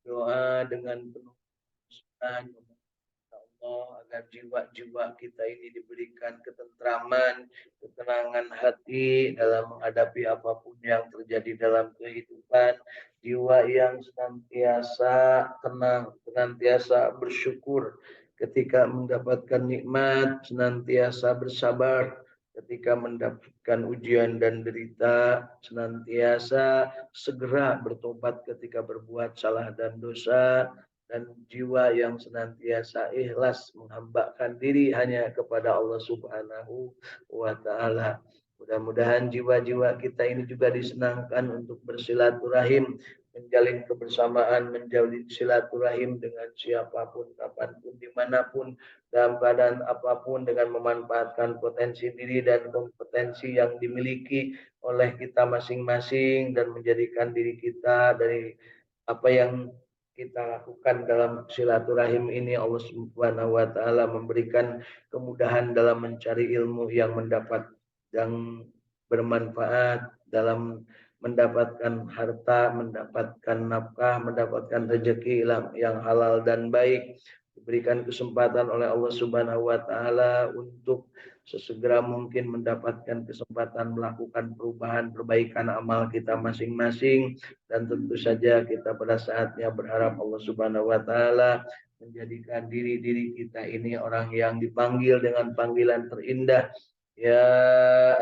doa dengan penuh kesukaan Allah agar jiwa-jiwa kita ini diberikan ketentraman, ketenangan hati dalam menghadapi apapun yang terjadi dalam kehidupan, jiwa yang senantiasa tenang, senantiasa bersyukur ketika mendapatkan nikmat, senantiasa bersabar ketika mendapatkan ujian dan derita, senantiasa segera bertobat ketika berbuat salah dan dosa, dan jiwa yang senantiasa ikhlas menghambakan diri hanya kepada Allah Subhanahu wa taala. Mudah-mudahan jiwa-jiwa kita ini juga disenangkan untuk bersilaturahim, menjalin kebersamaan, menjalin silaturahim dengan siapapun, kapanpun, dimanapun, dalam keadaan apapun, dengan memanfaatkan potensi diri dan kompetensi yang dimiliki oleh kita masing-masing, dan menjadikan diri kita dari apa yang kita lakukan dalam silaturahim ini. Allah Subhanahu wa taala memberikan kemudahan dalam mencari ilmu yang yang bermanfaat, dalam mendapatkan harta, mendapatkan nafkah, mendapatkan rezeki yang halal dan baik. Diberikan kesempatan oleh Allah Subhanahu wa taala untuk sesegera mungkin mendapatkan kesempatan melakukan perubahan perbaikan amal kita masing-masing, dan tentu saja kita pada saatnya berharap Allah Subhanahu wa taala menjadikan diri-diri kita ini orang yang dipanggil dengan panggilan terindah, ya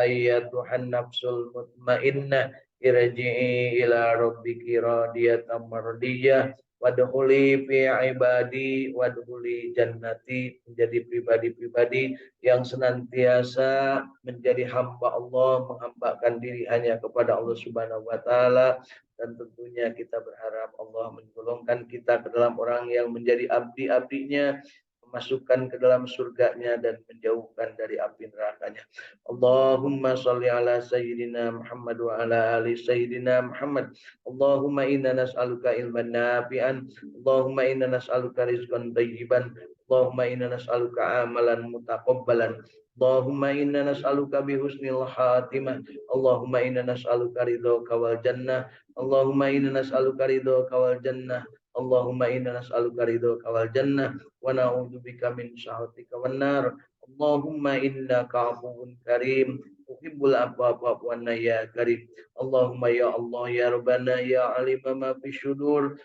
ayyatuhan nafsul mutmainnah irji'i ila rabbiki radiyatan mardiyah wadkhuli fi ibadi wadkhuli jannati, menjadi pribadi-pribadi yang senantiasa menjadi hamba Allah, menghambakan diri hanya kepada Allah Subhanahu wa taala, dan tentunya kita berharap Allah menggolongkan kita ke dalam orang yang menjadi abdi-abdinya, memasukkan ke dalam surganya dan menjauhkan dari api nerakanya. Allahumma salli ala sayyidina Muhammad wa ala ali sayyidina Muhammad. Allahumma inna nas'aluka ilman nafi'an. Allahumma inna nas'aluka rizqan thayyiban. Allahumma inna nas'aluka amalan mutaqabbalan. Allahumma inna nas'aluka bihusnil khatimah. Allahumma inna nas'aluka ridhaka wal jannah. Allahumma inna nas'aluka ridhaka wal jannah. Allahumma inna nas'aluka ridhaka wal jannah wa na'udzubika min syahwatika wan nar. Allahumma innaka afuwun karim tuhibbul afwa fa'fu anna ya karim. Allahumma ya Allah ya Rabbana ya alima ma fi syudur,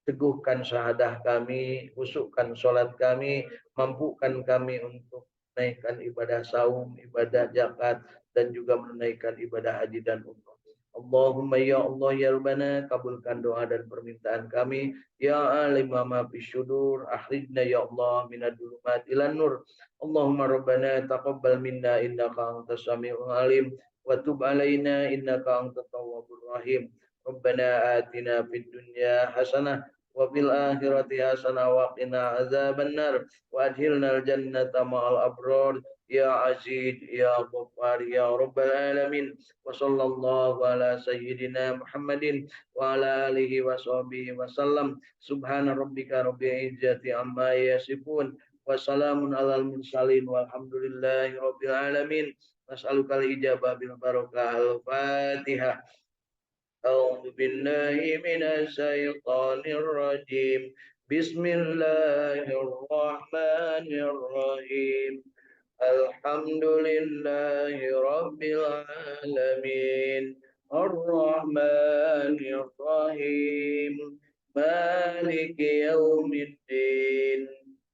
teguhkan syahadah kami, husukkan sholat kami, mampukan kami untuk menaikkan ibadah saum, ibadah zakat, dan juga menunaikan ibadah haji dan umrah. Allahumma ya Allah ya Rabbana, kabulkan doa dan permintaan kami. Ya alima ma bisyudur, akhrijna ya Allah minad dhulumat ilan nur. Allahumma Rabbana taqabbal minna innaka antas samiul alim wa tub alaina innaka antat tawwabur rahim. Rabbana atina fid dunya hasanah wa fil akhirati hasanah wa qina azaban nar wa adkhilnal jannata ma'al abrar ya aziz ya ghaffar ya rabbal alamin. Wa sallallahu ala sayyidina Muhammadin wa ala alihi wa sahbihi wa sallam. Subhana rabbika rabbil izzati amma yasifun wa salamun alal mursalin walhamdulillahi rabbil alamin. Nas'alukal ijabah bil barakah al-Fatihah. أعوذ بالله من الشيطان الرجيم بسم الله الرحمن الرحيم الحمد لله رب العالمين الرحمن الرحيم مالك يوم الدين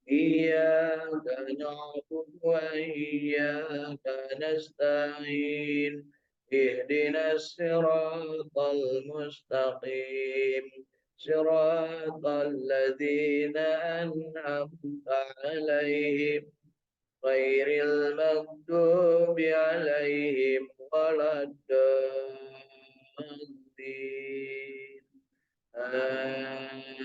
إياك نعبد وإياك نستعين اهدنا الصراط المستقيم صراط الذين أنعمت عليهم غير المغضوب عليهم ولا الضالين آمين.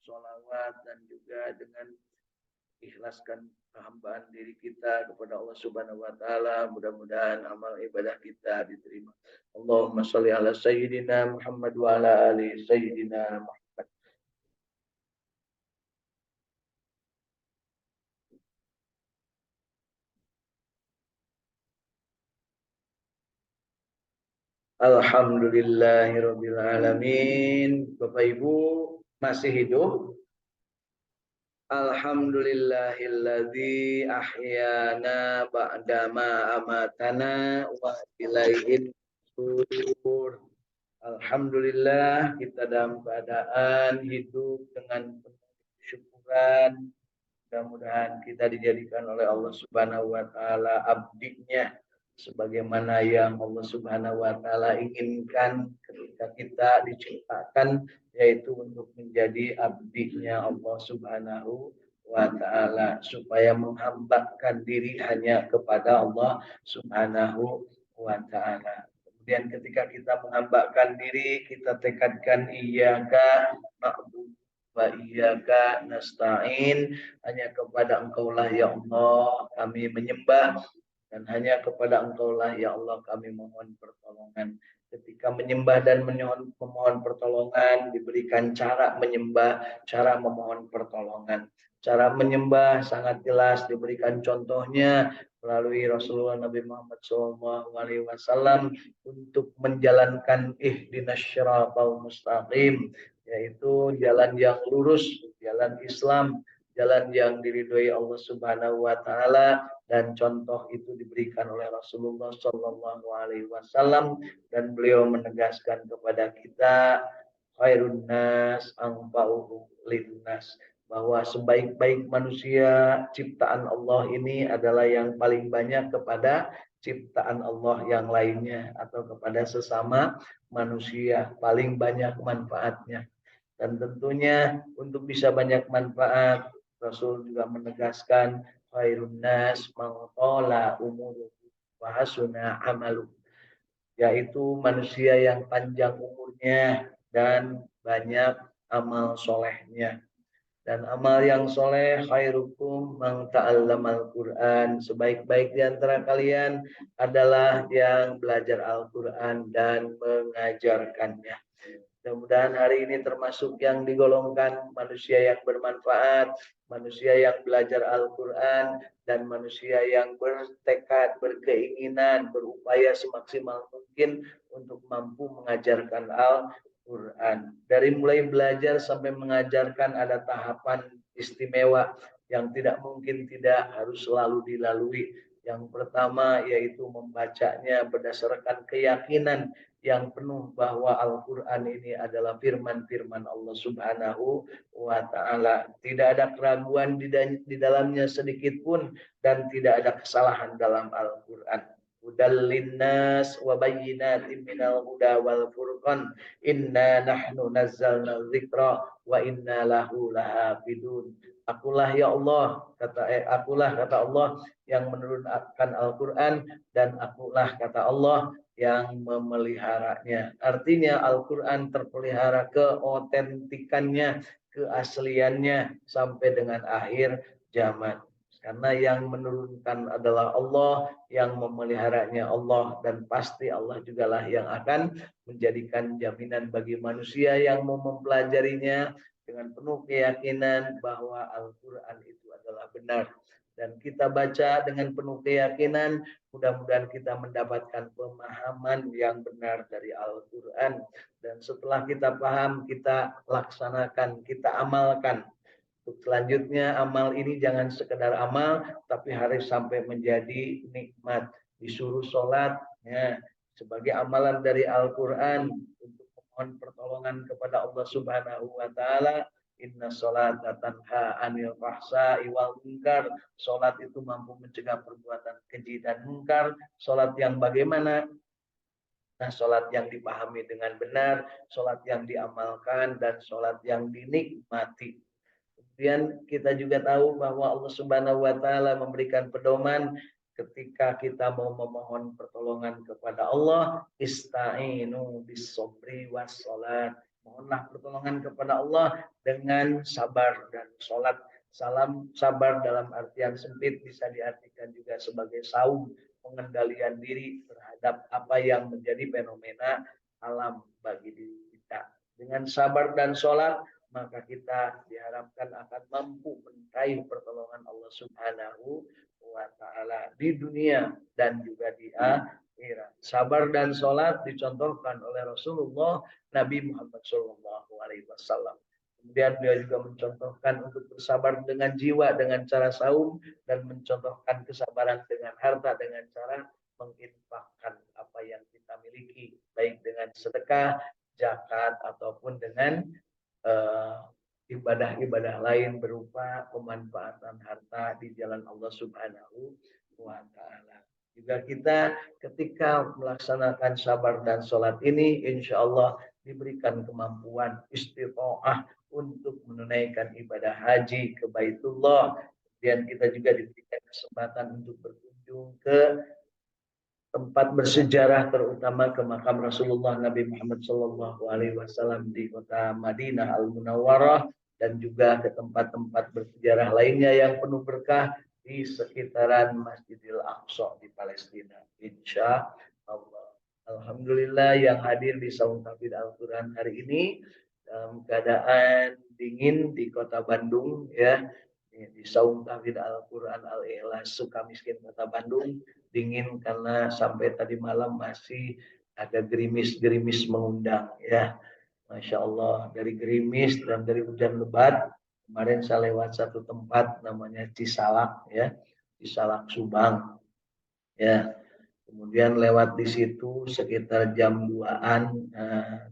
Sholawat dan juga dengan ikhlaskan kehambaan diri kita kepada Allah Subhanahu wa taala, mudah-mudahan amal ibadah kita diterima. Allahumma sholli ala sayyidina Muhammad wa ala ali sayyidina Muhammad. Alhamdulillahirabbil alamin. Bapak Ibu masih hidup? Alhamdulillahilladzi ahyana ba'dama amatana wa ilaihin nusyur. Alhamdulillah kita dalam keadaan hidup dengan penuh kesyukuran. Mudah-mudahan kita dijadikan oleh Allah Subhanahu wa taala abdinya sebagaimana yang Allah Subhanahu wa taala inginkan ketika kita diciptakan, yaitu untuk menjadi abdinya Allah Subhanahu wa taala, supaya menghambakan diri hanya kepada Allah Subhanahu wa taala. Kemudian ketika kita menghambakan diri, kita tekadkan iyyaka na'budu wa iyyaka nasta'in, hanya kepada Engkaulah ya Allah kami menyembah, dan hanya kepada Engkaulah ya Allah kami mohon pertolongan. Ketika menyembah dan memohon pertolongan, diberikan cara menyembah, cara memohon pertolongan. Cara menyembah sangat jelas diberikan contohnya melalui Rasulullah Nabi Muhammad SAW untuk menjalankan ihdinas syiratal mustaqim, yaitu jalan yang lurus, jalan Islam, jalan yang diridhoi Allah Subhanahu wa taala, dan contoh itu diberikan oleh Rasulullah Shallallahu alaihi wasallam, dan beliau menegaskan kepada kita khairun nas anfa'uhum linnas, bahwa sebaik-baik manusia ciptaan Allah ini adalah yang paling banyak kepada ciptaan Allah yang lainnya atau kepada sesama manusia, paling banyak manfaatnya. Dan tentunya untuk bisa banyak manfaat, Rasul juga menegaskan khairun nas man tala umuruhu wa hasuna amalu, yaitu manusia yang panjang umurnya dan banyak amal solehnya. Dan amal yang soleh khairukum man ta'allamal Qur'an, sebaik-baik di antara kalian adalah yang belajar Al-Qur'an dan mengajarkannya. Mudah-mudahan hari ini termasuk yang digolongkan manusia yang bermanfaat, manusia yang belajar Al-Quran, dan manusia yang bertekad, berkeinginan, berupaya semaksimal mungkin untuk mampu mengajarkan Al-Quran. Dari mulai belajar sampai mengajarkan ada tahapan istimewa yang tidak mungkin tidak harus selalu dilalui. Yang pertama yaitu membacanya berdasarkan keyakinan yang penuh bahwa Al-Quran ini adalah firman-firman Allah Subhanahu wa ta'ala. Tidak ada keraguan di dalamnya sedikit pun, dan tidak ada kesalahan dalam Al-Quran. Hudal linnas wa bayyinatin minal huda wal furqan, inna nahnu nazzalna dzikra wa inna lahu lahafidun. Akulah ya Allah, akulah kata Allah yang menurunkan Al-Quran, dan akulah kata Allah yang memeliharanya. Artinya Al-Quran terpelihara keotentikannya, keasliannya sampai dengan akhir zaman. Karena yang menurunkan adalah Allah, yang memeliharanya Allah, dan pasti Allah jugalah yang akan menjadikan jaminan bagi manusia yang mau mempelajarinya dengan penuh keyakinan bahwa Al-Quran itu adalah benar. Dan kita baca dengan penuh keyakinan, mudah-mudahan kita mendapatkan pemahaman yang benar dari Al-Quran. Dan setelah kita paham, kita laksanakan, kita amalkan. Untuk selanjutnya, amal ini jangan sekedar amal, tapi harus sampai menjadi nikmat. Disuruh sholat, ya, sebagai amalan dari Al-Quran untuk memohon pertolongan kepada Allah Subhanahu wa ta'ala. Inna sholata tanha anil fahsya'i wal munkar. Sholat itu mampu mencegah perbuatan keji dan munkar. Sholat yang bagaimana? Nah, sholat yang dipahami dengan benar, sholat yang diamalkan, dan sholat yang dinikmati. Kemudian kita juga tahu bahwa Allah Subhanahu wa taala memberikan pedoman ketika kita mau memohon pertolongan kepada Allah, ista'inu bis-sabri was-salat. Mohonlah pertolongan kepada Allah dengan sabar dan salat. Salam sabar dalam artian sempit bisa diartikan juga sebagai saum, pengendalian diri terhadap apa yang menjadi fenomena alam bagi diri kita. Dengan sabar dan salat, maka kita diharapkan akan mampu meraih pertolongan Allah Subhanahu wa ta'ala di dunia dan juga di akhirat. Sabar dan sholat dicontohkan oleh Rasulullah Nabi Muhammad SAW. Kemudian beliau juga mencontohkan untuk bersabar dengan jiwa dengan cara saum dan mencontohkan kesabaran dengan harta dengan cara menginfakkan apa yang kita miliki baik dengan sedekah, zakat ataupun dengan ibadah-ibadah lain berupa pemanfaatan harta di jalan Allah Subhanahu wa taala. Juga kita ketika melaksanakan sabar dan sholat ini, insya Allah diberikan kemampuan istiqomah untuk menunaikan ibadah haji ke Baitullah. Dan kita juga diberikan kesempatan untuk berkunjung ke tempat bersejarah terutama ke makam Rasulullah Nabi Muhammad SAW di kota Madinah Al Munawwarah dan juga ke tempat-tempat bersejarah lainnya yang penuh berkah di sekitaran Masjidil Aqsa di Palestina. Insya Allah. Alhamdulillah yang hadir di Saum Tahfidz Al-Quran hari ini dalam keadaan dingin di kota Bandung ya, di Saum Tahfidz Al-Quran Al-Ikhlas Sukamiskin kota Bandung. Dingin karena sampai tadi malam masih ada gerimis-gerimis mengundang ya. Masya Allah, dari gerimis dan dari hujan lebat. Kemarin saya lewat satu tempat namanya Cisalak ya, Cisalak Subang ya. Kemudian lewat di situ sekitar jam 2-an,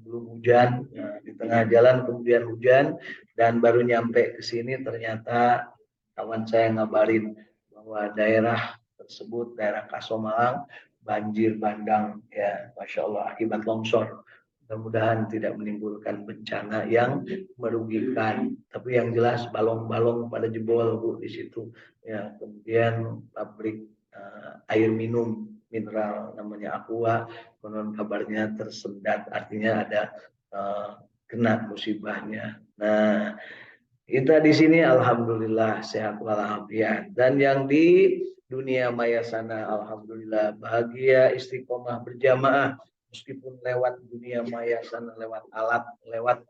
belum hujan, di tengah jalan kemudian hujan dan baru nyampe ke sini ternyata kawan saya ngabarin bahwa daerah tersebut, daerah Kasomalang, banjir bandang ya, Masya Allah akibat longsor. Mudah-mudahan tidak menimbulkan bencana yang merugikan. Tapi yang jelas balong-balong pada jebol Bu di situ. Ya, kemudian pabrik air minum mineral namanya Aqua, konon kabarnya tersendat, artinya ada kena musibahnya. Nah, kita di sini alhamdulillah sehat walafiat, dan yang di dunia maya sana alhamdulillah bahagia istiqomah berjamaah meskipun lewat dunia maya sana, lewat alat, lewat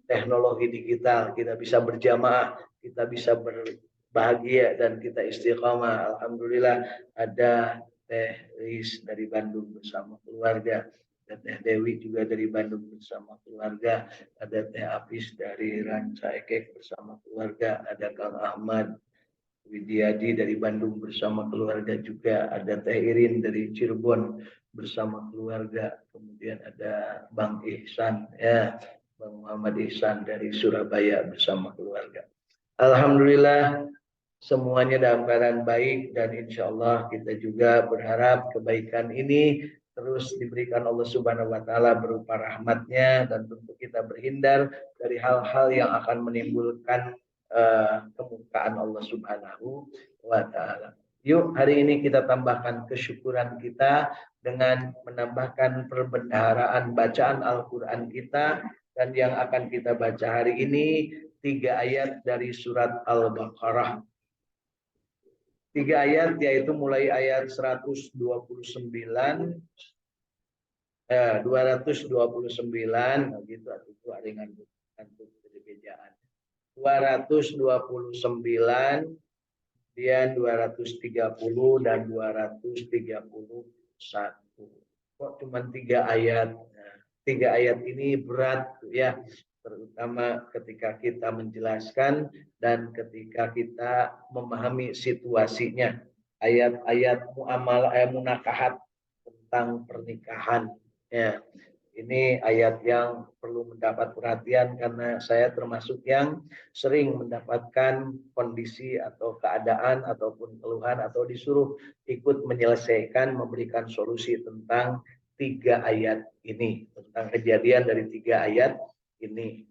teknologi digital kita bisa berjamaah, kita bisa berbahagia dan kita istiqomah. Alhamdulillah ada Teh Riz dari Bandung bersama keluarga, ada Teh Dewi juga dari Bandung bersama keluarga, ada Teh Apis dari Ranca Ekek bersama keluarga, ada Kang Ahmad Widiadi dari Bandung bersama keluarga juga, ada Teh Irin dari Cirebon bersama keluarga, kemudian ada Bang Ihsan ya, Bang Muhammad Ihsan dari Surabaya bersama keluarga. Alhamdulillah semuanya dalam keadaan baik dan insya Allah kita juga berharap kebaikan ini terus diberikan Allah Subhanahu wa taala berupa rahmatnya, dan tentu kita berhindar dari hal-hal yang akan menimbulkan kemurkaan Allah Subhanahu wa taala. Yuk hari ini kita tambahkan kesyukuran kita dengan menambahkan perbendaharaan bacaan Al-Qur'an kita, dan yang akan kita baca hari ini 3 ayat dari surat Al-Baqarah. 3 ayat yaitu mulai ayat 129, 229 gitu, itu ringan untuk bejaan. 229, kemudian 230 dan 231. Kok cuma 3 ayat? Nah, 3 ayat ini berat ya, terutama ketika kita menjelaskan dan ketika kita memahami situasinya. Ayat-ayat muamalah, munakahat tentang pernikahan ya. Ini ayat yang perlu mendapat perhatian karena saya termasuk yang sering mendapatkan kondisi atau keadaan ataupun keluhan atau disuruh ikut menyelesaikan, memberikan solusi tentang 3 ayat ini, tentang kejadian dari 3 ayat ini.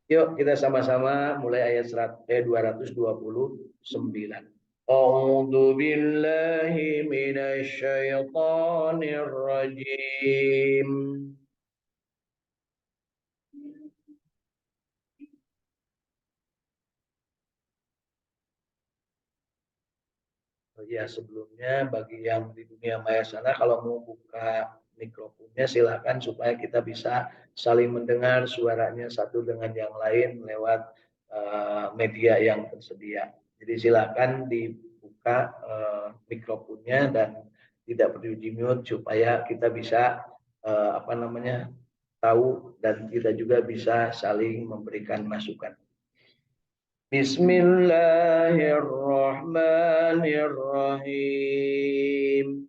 Yuk kita sama-sama mulai ayat 229. A'udzu billahi minasy syaithanir rajim. Ya sebelumnya bagi yang di dunia maya sana kalau mau buka mikrofonnya silakan supaya kita bisa saling mendengar suaranya satu dengan yang lain lewat media yang tersedia. Jadi silakan dibuka mikrofonnya dan tidak perlu di mute supaya kita bisa tahu dan kita juga bisa saling memberikan masukan. Bismillahirrahmanirrahim.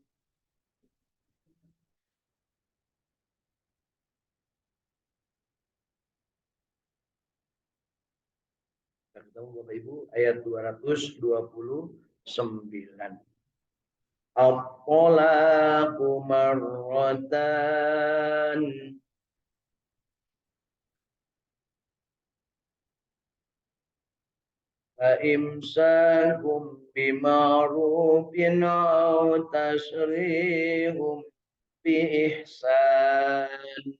Ketemu Bapak Ibu ayat 229. At-talaqu marratan. Fa'imsakum bima'rufin aw tasrihum bi ihsan.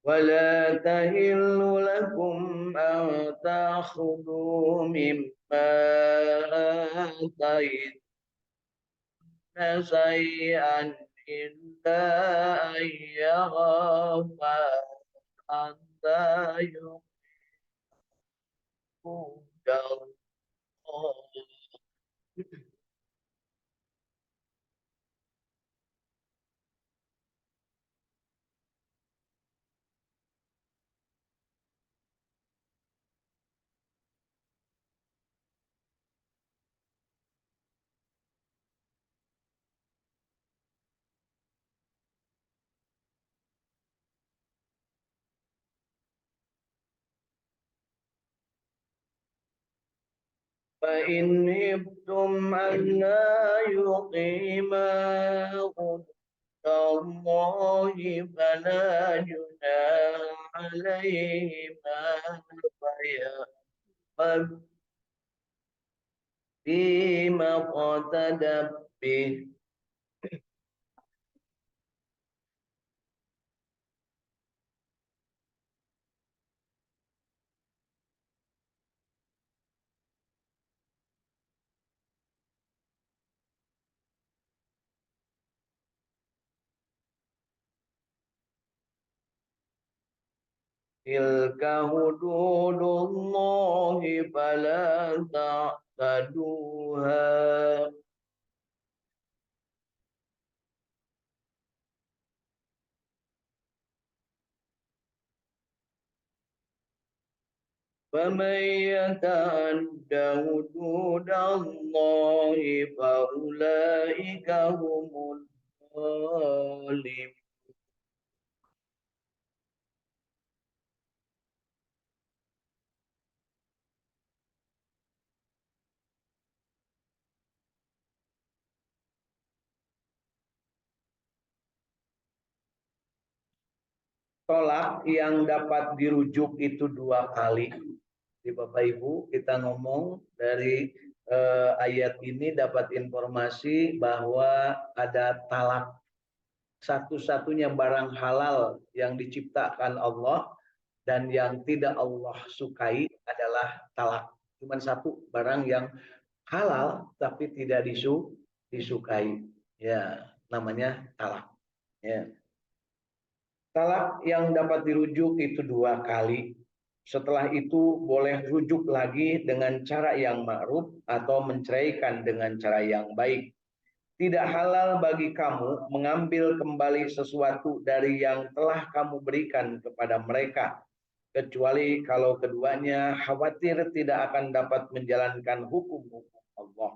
ولا تهل لكم أن تأخذوا مما آتيتم شيئا إلا أن يخافا أن لا يحدود الله. فإن هبتم ألا يقيما حدود الله فلا جناح عليهما فيما اقتدت به. Tilka hududullahi fala ta'taduha. فمن يتعد حدود الله فأولئك هم الظالمون. Tolak yang dapat dirujuk itu dua kali. Di Bapak Ibu kita ngomong dari ayat ini dapat informasi bahwa ada talak. Satu-satunya barang halal yang diciptakan Allah dan yang tidak Allah sukai adalah talak. Cuma satu barang yang halal tapi tidak disukai. Ya, namanya talak. Ya. Talak yang dapat dirujuk itu dua kali. Setelah itu boleh rujuk lagi dengan cara yang ma'ruf atau menceraikan dengan cara yang baik. Tidak halal bagi kamu mengambil kembali sesuatu dari yang telah kamu berikan kepada mereka, kecuali kalau keduanya khawatir tidak akan dapat menjalankan hukum-hukum Allah.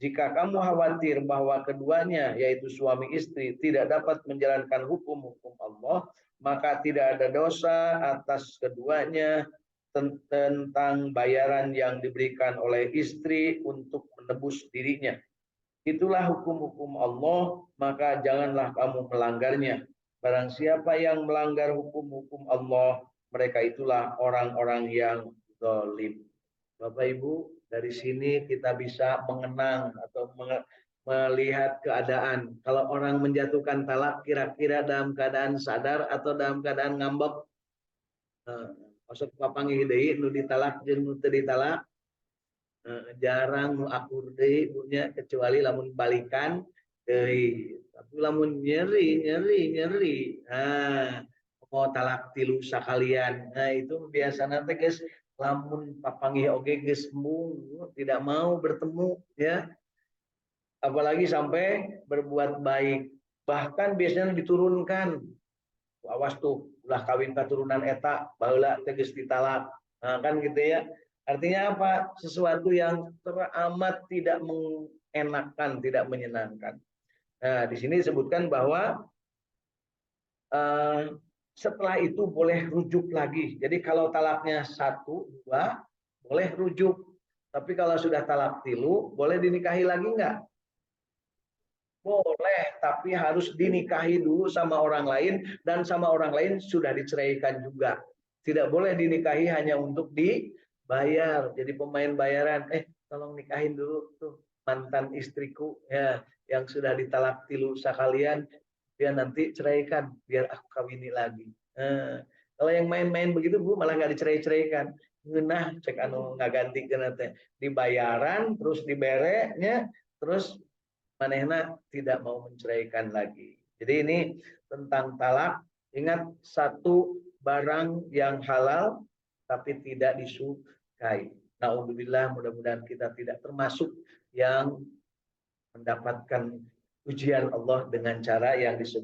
Jika kamu khawatir bahwa keduanya, yaitu suami istri, tidak dapat menjalankan hukum-hukum Allah, maka tidak ada dosa atas keduanya tentang bayaran yang diberikan oleh istri untuk menebus dirinya. Itulah hukum-hukum Allah, maka janganlah kamu melanggarnya. Barang siapa yang melanggar hukum-hukum Allah, mereka itulah orang-orang yang zalim. Bapak Ibu, dari sini kita bisa mengenang atau melihat keadaan. Kalau orang menjatuhkan talak, kira-kira dalam keadaan sadar atau dalam keadaan ngambek. Maksud papangi deui nu ditalak jeung nu teu ditalak. Jarang nu akur deui punya kecuali lamun balikan Tapi lamun nyeri. Nah, mau talak tilu sakalian. Nah, itu biasa nanti guys, lamun papanggih oge geus tidak mau bertemu ya. Apalagi sampai berbuat baik. Bahkan biasanya diturunkan. Awas tuh, ulah kawin keturunan eta, baheula teh geus ditalak. Nah, kan gitu ya. Artinya apa? Sesuatu yang teramat tidak mengenakan, tidak menyenangkan. Nah, di sini disebutkan bahwa setelah itu boleh rujuk lagi. Jadi kalau talaknya 1, 2, boleh rujuk. Tapi kalau sudah talak tilu, boleh dinikahi lagi enggak? Boleh, tapi harus dinikahi dulu sama orang lain dan sama orang lain sudah diceraikan juga. Tidak boleh dinikahi hanya untuk dibayar. Jadi pemain bayaran, tolong nikahin dulu tuh mantan istriku ya yang sudah ditalak tilu sekalian, dia nanti ceraikan biar aku kawini lagi. Kalau yang main-main begitu Bu malah nggak dicerai-ceraikan. Nah, cek anu nggak ganti teh dibayaran terus diberenya terus manehna tidak mau menceraikan lagi. Jadi ini tentang talak. Ingat, satu barang yang halal tapi tidak disukai. Nauzubillah, mudah-mudahan kita tidak termasuk yang mendapatkan ujian Allah dengan cara yang disebut